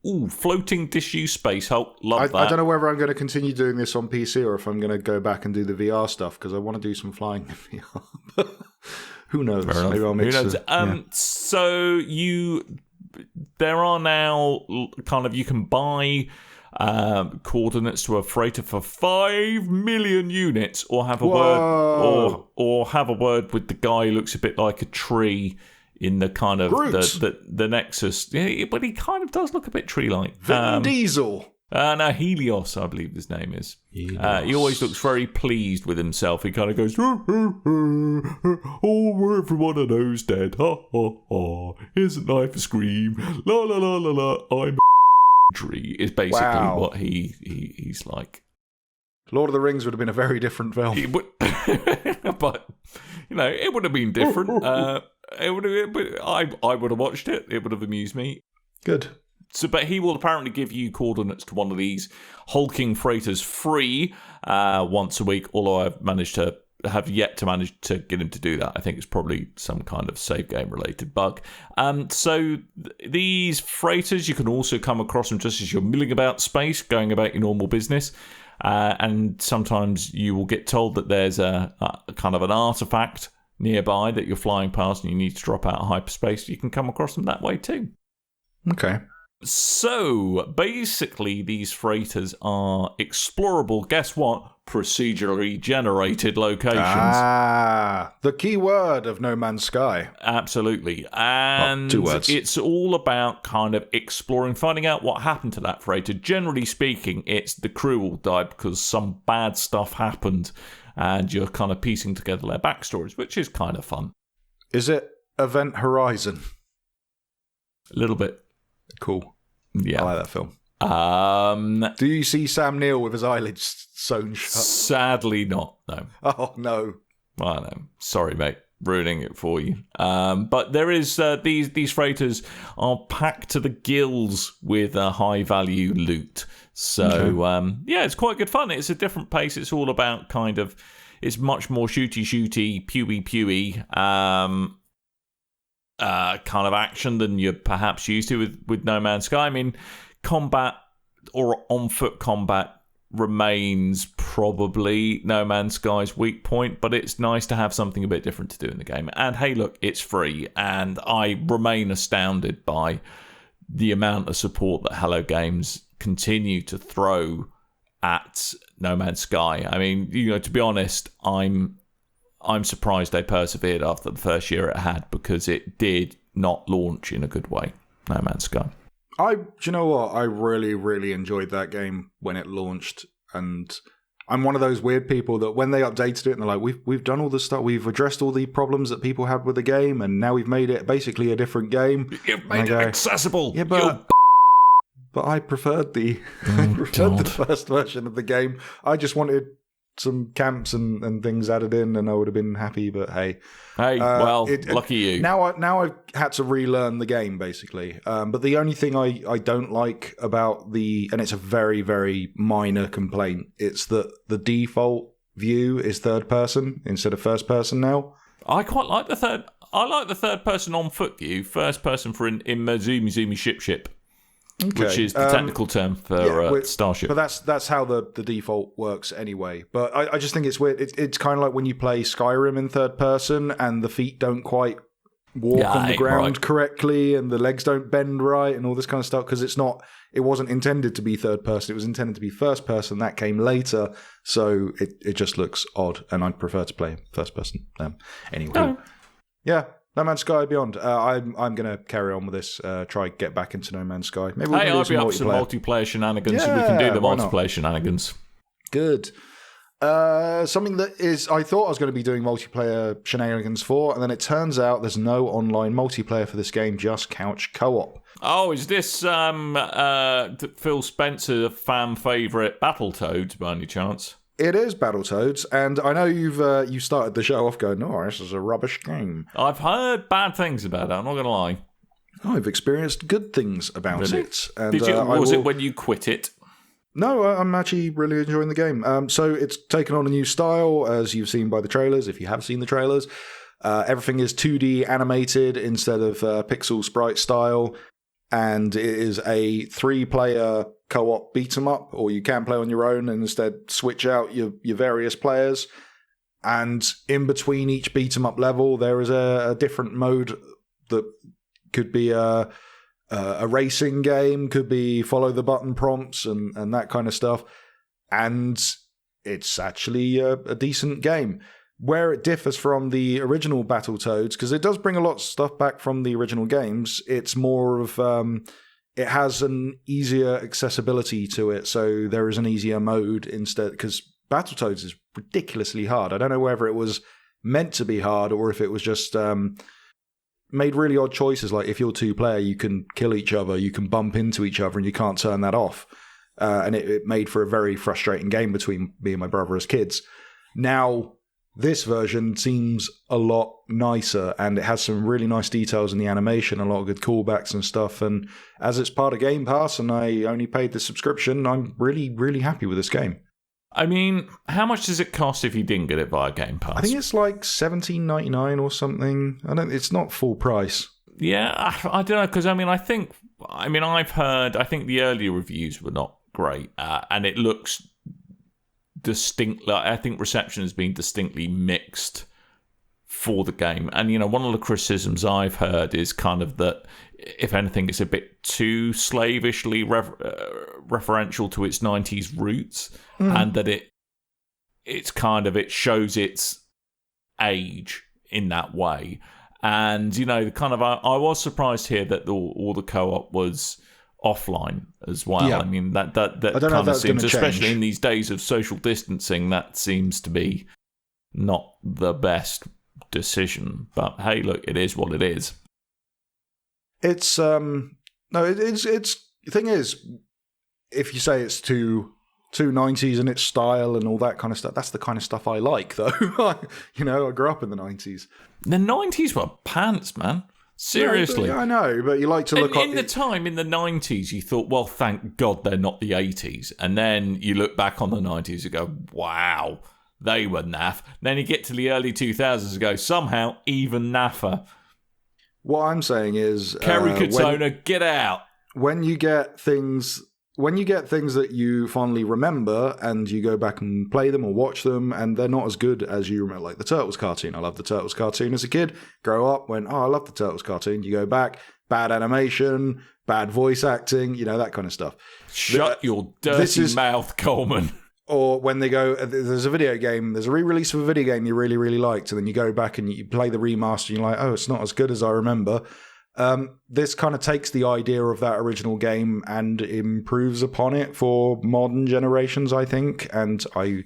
ooh, floating disused space Hulk. Love that. I don't know whether I'm going to continue doing this on PC or if I'm going to go back and do the VR stuff, because I want to do some flying in VR. Who knows? Maybe I'll mix it. So there are now kind of, you can buy coordinates to a freighter for 5 million units, or have a word, or have a word with the guy who looks a bit like a tree in the kind of the Nexus. Yeah, but he kind of does look a bit tree-like. Vin Diesel. No, Helios, I believe his name is. He always looks very pleased with himself. He kind of goes, oh, everyone I know's dead. Ha, ha, ha. Here's a knife, a scream. La, la, la, la, la. I'm is basically Wow. what he's like. Lord of the Rings would have been a very different film. It would, but it would have been different. It would have. I would have watched it. It would have amused me. Good. So, but he will apparently give you coordinates to one of these hulking freighters free once a week. Although have yet to manage to get him to do that. I think it's probably some kind of save game related bug. So these freighters, you can also come across them just as you're milling about space, going about your normal business. And sometimes you will get told that there's a kind of an artifact nearby that you're flying past and you need to drop out of hyperspace. You can come across them that way too. Okay. So, basically, these freighters are explorable, guess what? Procedurally generated locations. The key word of No Man's Sky. Absolutely. And 2 words. It's all about kind of exploring, finding out what happened to that freighter. Generally speaking, it's the crew all died because some bad stuff happened, and you're kind of piecing together their backstories, which is kind of fun. Is it Event Horizon? A little bit. Cool. Yeah. I like that film. Do you see Sam Neill with his eyelids sewn shut? Sadly not, no. Oh, no. I know. Sorry, mate. Ruining it for you. But there is these freighters are packed to the gills with high-value loot. So, it's quite good fun. It's a different pace. It's all about it's much more shooty, pewy, kind of action than you're perhaps used to with No Man's Sky. I mean, combat or on-foot combat remains probably No Man's Sky's weak point, but it's nice to have something a bit different to do in the game. And hey, look, it's free, and I remain astounded by the amount of support that Hello Games continue to throw at No Man's Sky. I mean, to be honest, I'm surprised they persevered after the first year it had, because it did not launch in a good way, No Man's Sky. Do you know what? I really, really enjoyed that game when it launched, and I'm one of those weird people that when they updated it and they're like, we've done all the stuff, we've addressed all the problems that people had with the game, and now we've made it basically a different game. You've made it accessible. Yeah, but I preferred the first version of the game. I just wanted some camps and things added in, and I would have been happy. But hey, lucky you. Now I've had to relearn the game basically. But the only thing I don't like about and it's a very, very minor complaint, it's that the default view is third person instead of first person now. I quite like the third. I like the third person on foot view, first person for in Zoomy ship. Okay. Which is the technical term for Starship. But that's how the default works anyway. But I just think it's weird. It's kind of like when you play Skyrim in third person and the feet don't quite walk on the ground correctly and the legs don't bend right and all this kind of stuff, because it wasn't intended to be third person. It was intended to be first person. That came later. So it just looks odd, and I'd prefer to play first person. Anyway. Oh. Yeah. No Man's Sky Beyond. I'm going to carry on with this. Try get back into No Man's Sky. Maybe I'll be up for some multiplayer shenanigans, so we can do the multiplayer shenanigans. Good. Something that I thought I was going to be doing multiplayer shenanigans for, and then it turns out there's no online multiplayer for this game, just couch co-op. Oh, is this Phil Spencer fan favourite Battletoads by any chance? It is Battletoads, and I know you started the show off going, "Oh, this is a rubbish game." I've heard bad things about it. I'm not going to lie. I've experienced good things about it. And, did you? Was it when you quit it? No, I'm actually really enjoying the game. So it's taken on a new style, as you've seen by the trailers. If you have seen the trailers, everything is 2D animated instead of pixel sprite style, and it is a 3-player co-op beat 'em up, or you can play on your own and instead switch out your various players. And in between each beat 'em up level, there is a different mode that could be a racing game, could be follow the button prompts and that kind of stuff. And it's actually a decent game. Where it differs from the original Battletoads, because it does bring a lot of stuff back from the original games, it's more of it has an easier accessibility to it, so there is an easier mode instead, because Battletoads is ridiculously hard. I don't know whether it was meant to be hard or if it was just made really odd choices. Like if you're two-player, you can kill each other, you can bump into each other, and you can't turn that off. And it made for a very frustrating game between me and my brother as kids. Now, this version seems a lot nicer, and it has some really nice details in the animation, a lot of good callbacks and stuff. And as it's part of Game Pass, and I only paid the subscription, I'm really, really happy with this game. I mean, how much does it cost if you didn't get it via Game Pass? I think it's like $17.99 or something. It's not full price. Yeah, I don't know, because I've heard, I think the earlier reviews were not great, and it looks distinct. Like, I think reception has been distinctly mixed for the game, and one of the criticisms I've heard is kind of that, if anything, it's a bit too slavishly referential to its 90s roots, and that it shows its age in that way. And I was surprised here that all the co-op was offline as well. Yeah. I mean, that kind of seems, especially in these days of social distancing, that seems to be not the best decision. But hey, look, it is what it is. It's the thing is, if you say it's too 90s in its style and all that kind of stuff, that's the kind of stuff I like, though. I grew up in the 90s. The 90s were pants, man. Seriously. Yeah, I know, but you like to look in the time in the 90s, you thought, well, thank God they're not the 80s. And then you look back on the 90s and go, wow, they were naff. Then you get to the early 2000s and go, somehow even naffer. What I'm saying is, Kerry Katona, get out. When you get things that you fondly remember and you go back and play them or watch them and they're not as good as you remember, like the Turtles cartoon. I loved the Turtles cartoon as a kid. Grow up, went, I love the Turtles cartoon. You go back, bad animation, bad voice acting, that kind of stuff. Shut your dirty mouth, Coleman. Or when they go, there's a re-release of a video game you really, really liked, and then you go back and you play the remaster and you're like, oh, it's not as good as I remember. This kind of takes the idea of that original game and improves upon it for modern generations, I think. And I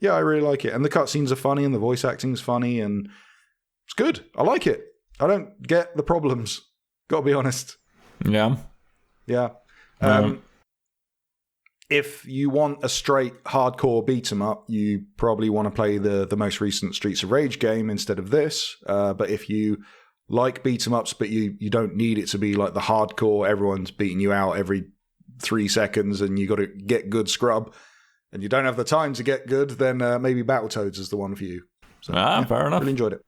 really like it. And the cutscenes are funny and the voice acting's funny and it's good. I like it. I don't get the problems. Got to be honest. Yeah. Yeah. If you want a straight hardcore beat 'em up, you probably want to play the most recent Streets of Rage game instead of this. But if you like beat 'em ups, but you don't need it to be like the hardcore, everyone's beating you out every 3 seconds and you got to get good scrub, and you don't have the time to get good, then maybe Battletoads is the one for you. So, fair enough. Really enjoyed it.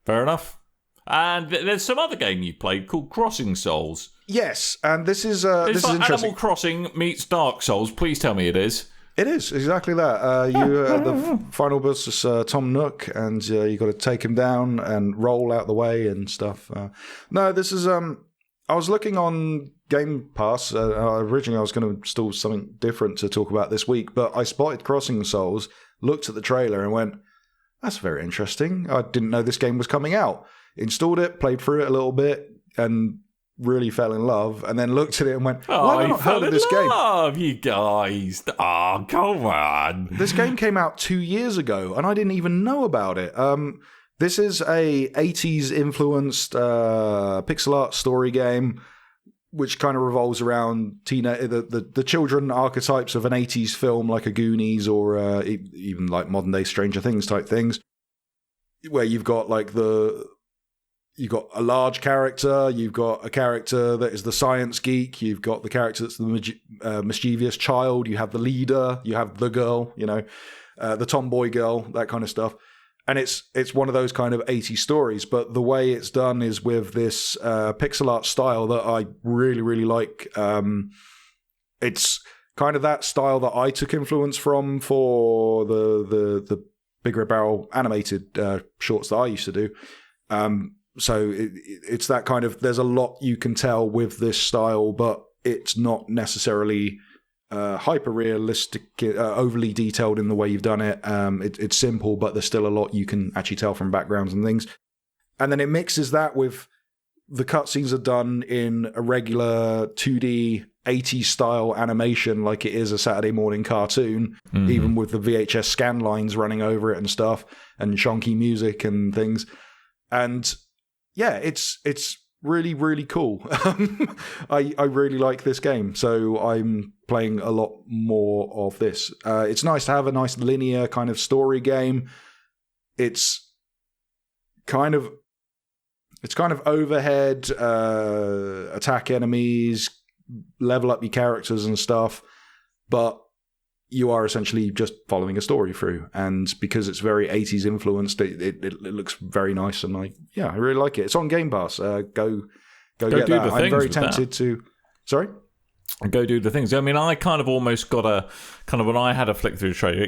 Fair enough. And there's some other game you played called Crossing Souls. Yes, and this is it's this like is interesting. Animal Crossing meets Dark Souls. Please tell me it is. It is exactly that. The final boss is Tom Nook, and you got to take him down and roll out the way and stuff. No, this is. I was looking on Game Pass. Originally, I was going to install something different to talk about this week, but I spotted Crossing Souls, looked at the trailer, and went, "That's very interesting. I didn't know this game was coming out." Installed it, played through it a little bit, and really fell in love, and then looked at it and went, why have I not heard of this game? Love, you guys. Oh, come on. This game came out 2 years ago, and I didn't even know about it. This is a 80s influenced pixel art story game, which kind of revolves around the children archetypes of an 80s film, like a Goonies or even like modern day Stranger Things type things, where you've got like you've got a large character, you've got a character that is the science geek, you've got the character that's the mischievous child, you have the leader, you have the girl, the tomboy girl, that kind of stuff. And it's one of those kind of 80s stories, but the way it's done is with this pixel art style that I really, really like. It's kind of that style that I took influence from for the BigRedBarel animated shorts that I used to do. So it's that kind of, there's a lot you can tell with this style, but it's not necessarily hyper-realistic, overly detailed in the way you've done it. It's simple, but there's still a lot you can actually tell from backgrounds and things. And then it mixes that with the cutscenes are done in a regular 2D 80s style animation like it is a Saturday morning cartoon, even with the VHS scan lines running over it and stuff, and chunky music and things. And yeah, it's really, really cool. I really like this game, so I'm playing a lot more of this. It's nice to have a nice linear kind of story game. It's kind of overhead, attack enemies, level up your characters and stuff, but you are essentially just following a story through. And because it's very 80s influenced, it looks very nice, and I really like it. It's on Game Pass. Go get that. I'm very tempted to. Sorry? Go do the things. I mean, I kind of almost got when I had a flick through the trailer,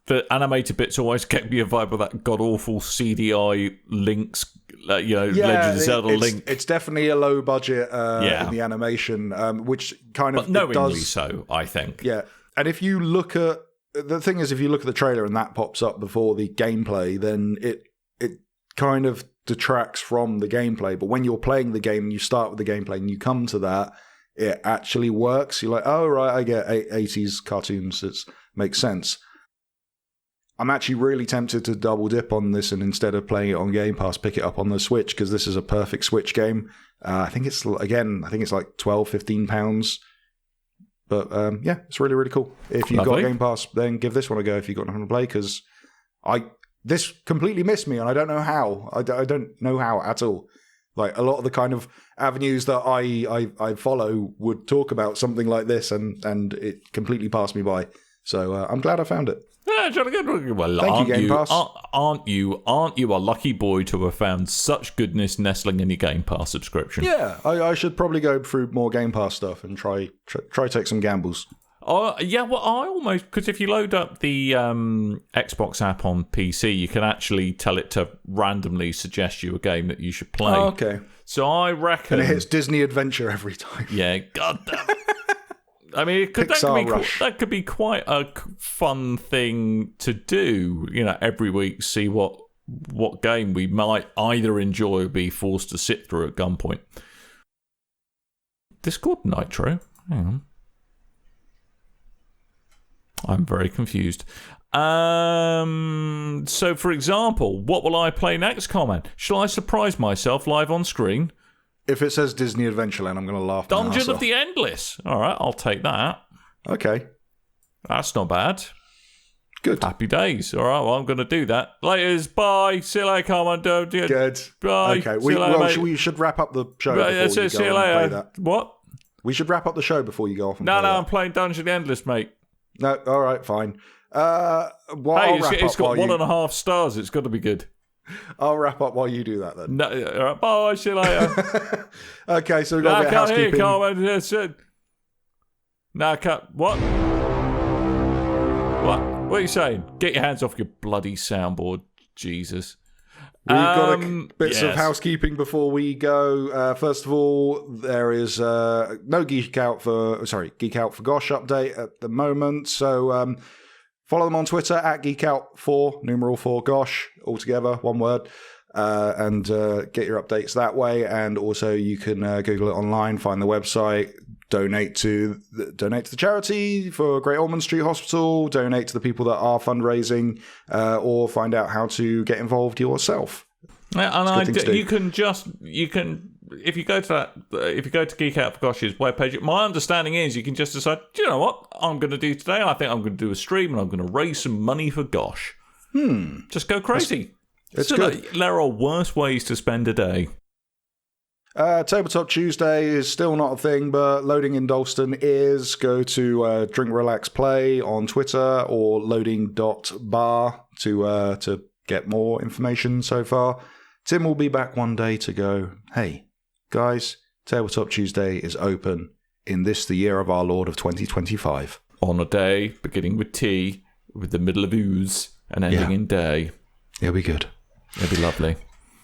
the animated bits always kept me a vibe of that god-awful CDI Link's, Legend of Zelda Link. It's definitely a low budget in the animation, which kind of... But knowingly so, I think. Yeah, and if you look at... The thing is, if you look at the trailer and that pops up before the gameplay, then it kind of detracts from the gameplay. But when you're playing the game, you start with the gameplay and you come to that, it actually works. You're like, oh, right, I get 80s cartoons. It makes sense. I'm actually really tempted to double dip on this, and instead of playing it on Game Pass, pick it up on the Switch, because this is a perfect Switch game. I think it's like £12-15. But it's really, really cool. If you've got Game Pass, then give this one a go if you've got nothing to play, because this completely missed me, and I don't know how. I don't know how at all. Like, a lot of the kind of avenues that I follow would talk about something like this, and it completely passed me by. So I'm glad I found it. Yeah, well, thank you, Game Pass. Aren't you a lucky boy to have found such goodness nestling in your Game Pass subscription? Yeah, I should probably go through more Game Pass stuff and try take some gambles. Yeah, well, I almost... Because if you load up the Xbox app on PC, you can actually tell it to randomly suggest you a game that you should play. Oh, okay. So I reckon... And it hits Disney Adventure every time. Yeah, goddamn. I mean, that could be quite a fun thing to do, every week, see what game we might either enjoy or be forced to sit through at gunpoint. Discord Nitro? Hang on. I'm very confused. So, for example, what will I play next, Coleman? Shall I surprise myself live on screen? If it says Disney Adventureland, I'm going to laugh. Dungeon of the Endless. All right, I'll take that. Okay. That's not bad. Good. Happy days. All right, well, I'm going to do that. Laters. Bye. See you later, Coleman. Good. Bye. Okay. We should wrap up the show before you go see you and play later. that. What? We should wrap up the show before you go off and No, play that. I'm playing Dungeon of the Endless, mate. No, all right, fine. It's got 1.5 stars. It's got to be good. I'll wrap up while you do that then. No, all right, bye. See you later. Okay, so we've got a bit of housekeeping. No, cut. What? What are you saying? Get your hands off your bloody soundboard, Jesus. We've got bits of housekeeping before we go. First of all, there is no Geek Out for Gosh update at the moment. So follow them on Twitter at GeekOut4, numeral 4 Gosh, all together, one word, and get your updates that way. And also you can Google it online, find the website, donate to the charity for Great Ormond Street Hospital, donate to the people that are fundraising, or find out how to get involved yourself. Yeah, and you can if you go to Geek Out for Gosh's webpage, my understanding is you can just decide, do you know what I'm going to do today? I think I'm going to do a stream and I'm going to raise some money for Gosh. Just go crazy. It's good. There are worse ways to spend a day. Tabletop Tuesday is still not a thing, but Loading in Dalston is. Go to Drink Relax Play on Twitter or loading.bar to get more information so far. Tim will be back one day to go, hey, guys, Tabletop Tuesday is open in this, the year of our Lord of 2025. On a day beginning with T, with the middle of ooze, and ending in day. It'll be good. It'll be lovely.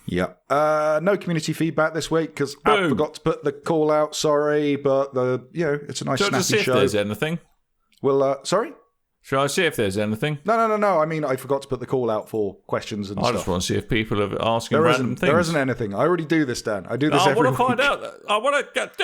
Yeah. No community feedback this week because I forgot to put the call out. Sorry, but it's a nice snappy see show. If there's anything. Well, sorry? Shall I see if there's anything? No. I mean, I forgot to put the call out for questions and stuff. I just want to see if people are asking random things. There isn't anything. I already do this, Dan. I do this every week. I want to find out. I want to get...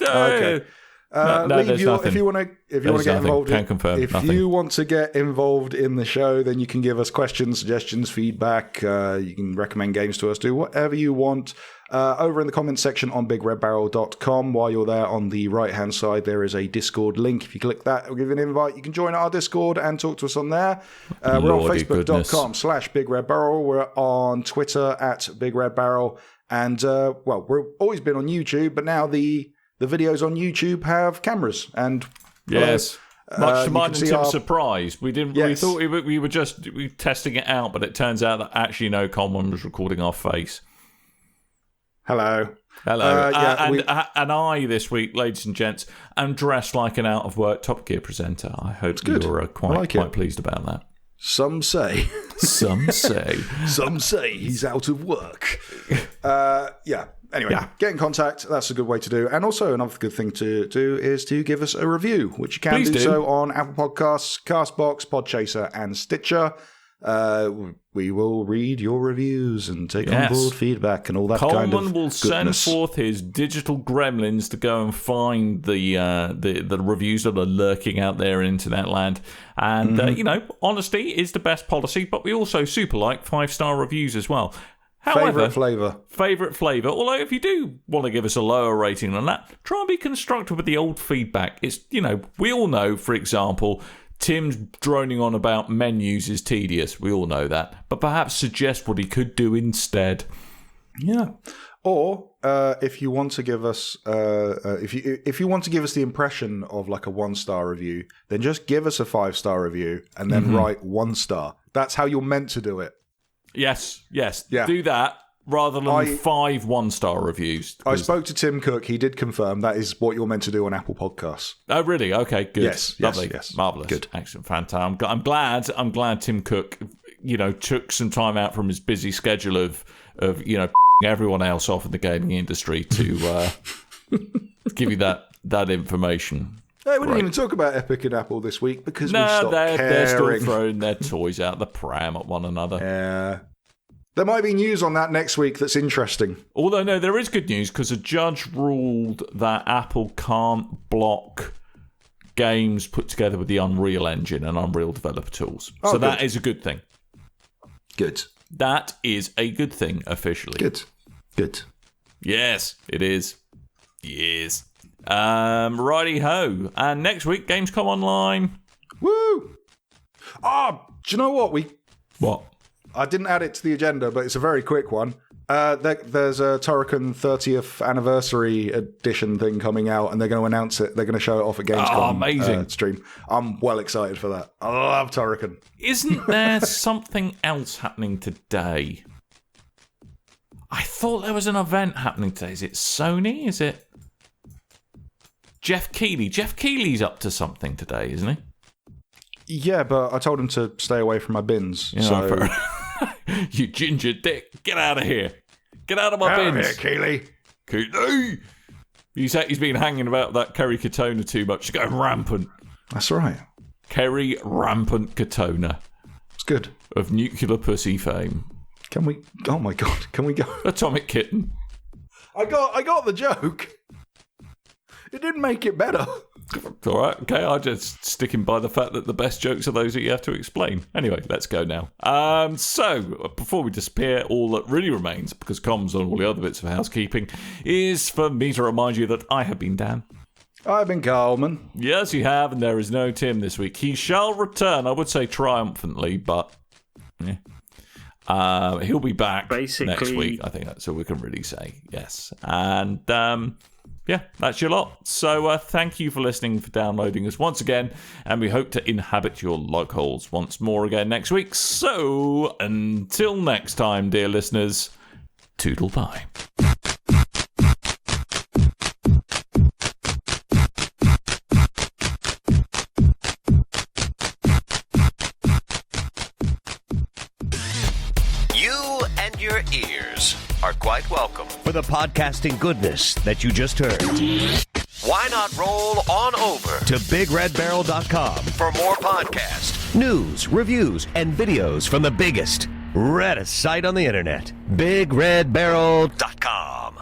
Okay. No, there's nothing. If you want to get involved, Can confirm. If Nothing. you want to get involved in the show, then you can give us questions, suggestions, feedback. You can recommend games to us. Do whatever you want. Over in the comments section on BigRedBarel.com. While you're there, on the right-hand side, there is a Discord link. If you click that, it'll give you an invite. You can join our Discord and talk to us on there. We're on Facebook.com/BigRedBarel. We're on Twitter @BigRedBarel. And, we've always been on YouTube, but now the videos on YouTube have cameras. And yes. Much to mine and Tim's our surprise, we didn't. Yes. We thought we were just testing it out, but it turns out that actually no, Coleman was recording our face. Hello. And I this week, ladies and gents, am dressed like an out of work Top Gear presenter. I hope you're quite pleased about that. Some say. Some say. Some say he's out of work. Anyway, get in contact. That's a good way to do. And also another good thing to do is to give us a review, which you can do so on Apple Podcasts, Castbox, Podchaser, and Stitcher. We will read your reviews and take on board feedback and all that kind of Coleman will send forth his digital gremlins to go and find the reviews that are lurking out there in internet land. And, honesty is the best policy, but we also super like 5-star reviews as well. However, Favourite flavour. Although if you do want to give us a lower rating than that, try and be constructive with the old feedback. It's, we all know, for example, Tim's droning on about menus is tedious. We all know that. But perhaps suggest what he could do instead. Yeah. Or if you want to give us if you want to give us the impression of like a 1-star review, then just give us a 5-star review and then write 1 star. That's how you're meant to do it. Yes. Yeah. Do that rather than 5 1-star reviews. I spoke to Tim Cook. He did confirm that is what you're meant to do on Apple Podcasts. Oh, really? Okay, good. Yes. Lovely. Yes. Marvellous. Good. Excellent. Fantastic. I'm glad Tim Cook, took some time out from his busy schedule of everyone else off in the gaming industry to give you that information. Hey, we didn't even talk about Epic and Apple this week because we stopped caring. They're still throwing their toys out the pram at one another. Yeah. There might be news on that next week that's interesting. Although, no, there is good news because a judge ruled that Apple can't block games put together with the Unreal Engine and Unreal Developer Tools. So that is a good thing. Good. That is a good thing, officially. Good. Yes, it is. Yes. Righty-ho. And next week, Gamescom Online. Woo! Do you know what? What? I didn't add it to the agenda, but it's a very quick one. There's a Turrican 30th anniversary edition thing coming out, and they're going to announce it. They're going to show it off at Gamescom amazing. Stream. I'm well excited for that. I love Turrican. Isn't there something else happening today? I thought there was an event happening today. Is it Sony? Is it Jeff Keighley? Jeff Keighley's up to something today, isn't he? Yeah, but I told him to stay away from my bins. You ginger dick, get out of here. Get out of my bins. Out here, Keighley. He's been hanging about that Kerry Katona too much. It's going rampant. That's right. Kerry Rampant Katona. It's good. Of nuclear pussy fame. Can we... Oh my God. Can we go... Atomic Kitten. I got the joke. It didn't make it better. All right, okay, I'm just sticking by the fact that the best jokes are those that you have to explain. Anyway, let's go now. So, before we disappear, all that really remains, because comms on all the other bits of housekeeping, is for me to remind you that I have been Dan. I've been Coleman. Yes, you have, and there is no Tim this week. He shall return, I would say triumphantly, but... yeah. He'll be back next week. I think that's all we can really say. Yes. And... yeah, that's your lot. So thank you for listening, for downloading us once again, and we hope to inhabit your log holes once more again next week. So until next time, dear listeners, toodle bye. You and your ears are quite welcome for the podcasting goodness that you just heard. Why not roll on over to BigRedBarel.com for more podcasts, news, reviews, and videos from the biggest, reddest site on the internet, BigRedBarel.com.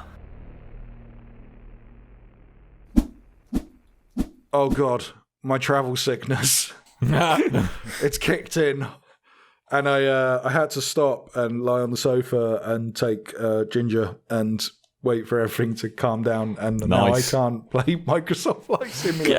Oh God, my travel sickness. It's kicked in. And I had to stop and lie on the sofa and take ginger and wait for everything to calm down. And now I can't play Microsoft Flight Simulator.